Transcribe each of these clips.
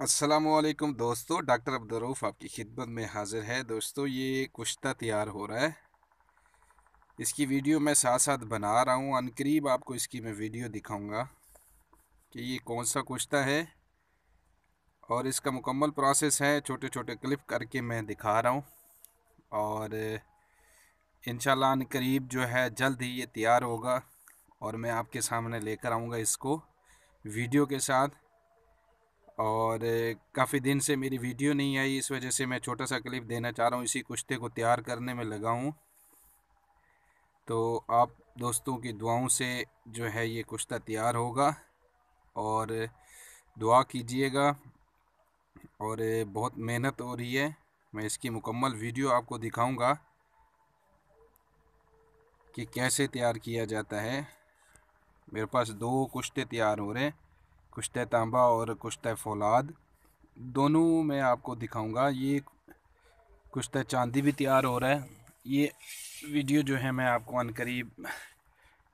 अस्सलामुअलैकुम दोस्तों, डॉक्टर अब्दुर्रऊफ़ आपकी खिदमत में हाजिर है। दोस्तों, ये कुश्ता तैयार हो रहा है। इसकी वीडियो मैं साथ साथ बना रहा हूँ। अनकरीब आपको इसकी मैं वीडियो दिखाऊंगा कि ये कौन सा कुश्ता है और इसका मुकम्मल प्रोसेस है। छोटे छोटे क्लिप करके मैं दिखा रहा हूँ और इंशाल्लाह अनकरीब जो है जल्द ही ये तैयार होगा और मैं आपके सामने लेकर आऊँगा इसको वीडियो के साथ। और काफ़ी दिन से मेरी वीडियो नहीं आई, इस वजह से मैं छोटा सा क्लिप देना चाह रहा हूँ। इसी कुश्ते को तैयार करने में लगा हूँ, तो आप दोस्तों की दुआओं से जो है ये कुश्ता तैयार होगा और दुआ कीजिएगा। और बहुत मेहनत हो रही है। मैं इसकी मुकम्मल वीडियो आपको दिखाऊंगा कि कैसे तैयार किया जाता है। मेरे पास दो कुश्ते तैयार हो रहे हैं, कुश्ते तांबा और कुश्ते फौलाद। दोनों मैं आपको दिखाऊंगा। ये कुश्ता चांदी भी तैयार हो रहा है। ये वीडियो जो है मैं आपको अनकरीब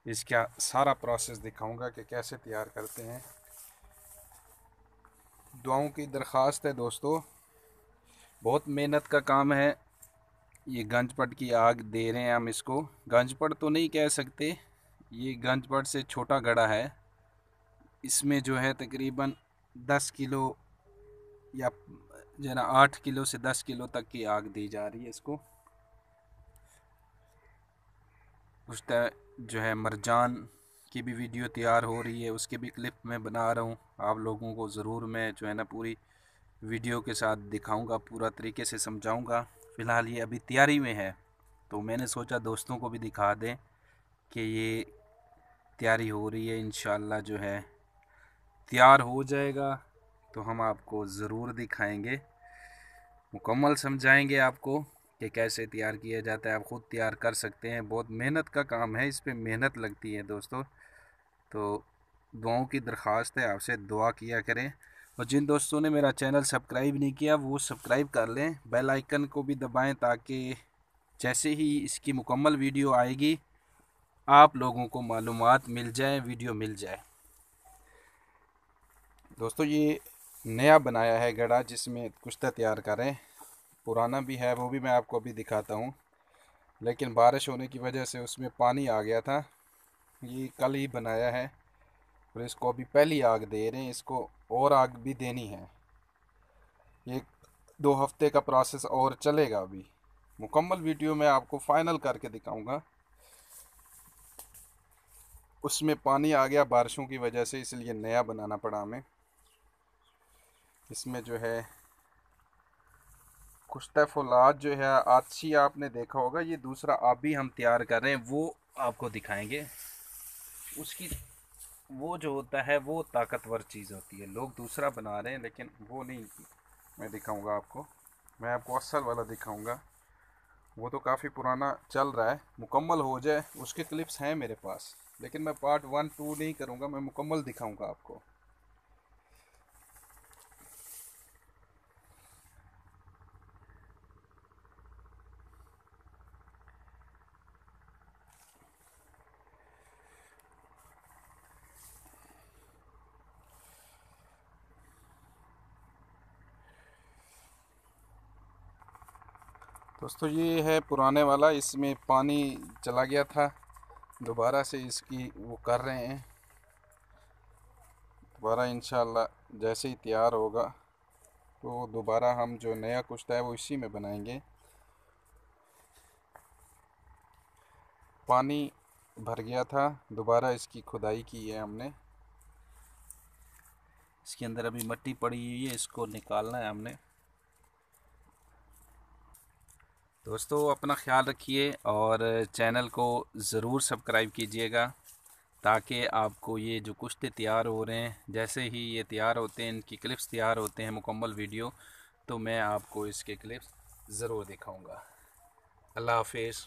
इसका सारा प्रोसेस दिखाऊंगा कि कैसे तैयार करते हैं। दुआओं की दरख्वास्त है दोस्तों, बहुत मेहनत का काम है। ये गंजपट की आग दे रहे हैं हम इसको। गंजपट तो नहीं कह सकते, ये गंजपट से छोटा गड़ा है। इसमें जो है तकरीबन 10 किलो या जना 8 किलो से 10 किलो तक की आग दी जा रही है इसको। कुश्ता जो है मरजान की भी वीडियो तैयार हो रही है, उसके भी क्लिप मैं बना रहा हूँ। आप लोगों को ज़रूर मैं जो है ना पूरी वीडियो के साथ दिखाऊंगा, पूरा तरीके से समझाऊंगा। फ़िलहाल ये अभी तैयारी में है, तो मैंने सोचा दोस्तों को भी दिखा दें कि ये तैयारी हो रही है। इंशाल्लाह जो है तैयार हो जाएगा तो हम आपको ज़रूर दिखाएंगे, मुकम्मल समझाएंगे आपको कि कैसे तैयार किया जाता है। आप ख़ुद तैयार कर सकते हैं। बहुत मेहनत का काम है, इस पे मेहनत लगती है दोस्तों। तो दुआओं की दरख्वास्त है आपसे, दुआ किया करें। और जिन दोस्तों ने मेरा चैनल सब्सक्राइब नहीं किया वो सब्सक्राइब कर लें, बेल आइकन को भी दबाएं ताकि जैसे ही इसकी मुकम्मल वीडियो आएगी आप लोगों को मालूमात मिल जाए, वीडियो मिल जाए। दोस्तों, ये नया बनाया है गड़ा जिसमें कुश्ता तैयार करें। पुराना भी है, वो भी मैं आपको अभी दिखाता हूँ, लेकिन बारिश होने की वजह से उसमें पानी आ गया था। ये कल ही बनाया है और इसको अभी पहली आग दे रहे हैं। इसको और आग भी देनी है। ये 2 हफ्ते का प्रोसेस और चलेगा। अभी मुकम्मल वीडियो मैं आपको फाइनल करके दिखाऊंगा। उसमें पानी आ गया बारिशों की वजह से, इसलिए नया बनाना पड़ा हमें। इसमें जो है कुश्ता फौलाद जो है आछी आपने देखा होगा, ये दूसरा आप भी हम तैयार कर रहे हैं, वो आपको दिखाएंगे। उसकी वो जो होता है वो ताकतवर चीज़ होती है। लोग दूसरा बना रहे हैं लेकिन वो नहीं, मैं दिखाऊंगा आपको। मैं आपको असल वाला दिखाऊंगा। वो तो काफ़ी पुराना चल रहा है। मुकम्मल हो जाए, उसके क्लिप्स हैं मेरे पास, लेकिन मैं पार्ट 1 2 नहीं करूँगा, मैं मुकम्मल दिखाऊंगा आपको। दोस्तों, ये है पुराने वाला, इसमें पानी चला गया था। दोबारा से इसकी वो कर रहे हैं। दोबारा इंशाल्लाह जैसे ही तैयार होगा तो दोबारा हम जो नया कुश्ता है वो इसी में बनाएंगे। पानी भर गया था, दोबारा इसकी खुदाई की है हमने। इसके अंदर अभी मिट्टी पड़ी हुई है, इसको निकालना है हमने। दोस्तों, अपना ख्याल रखिए और चैनल को ज़रूर सब्सक्राइब कीजिएगा ताकि आपको ये जो कुश्ते तैयार हो रहे हैं, जैसे ही ये तैयार होते हैं, इनकी क्लिप्स तैयार होते हैं मुकम्मल वीडियो, तो मैं आपको इसके क्लिप्स ज़रूर दिखाऊंगा। अल्लाह हाफिज़।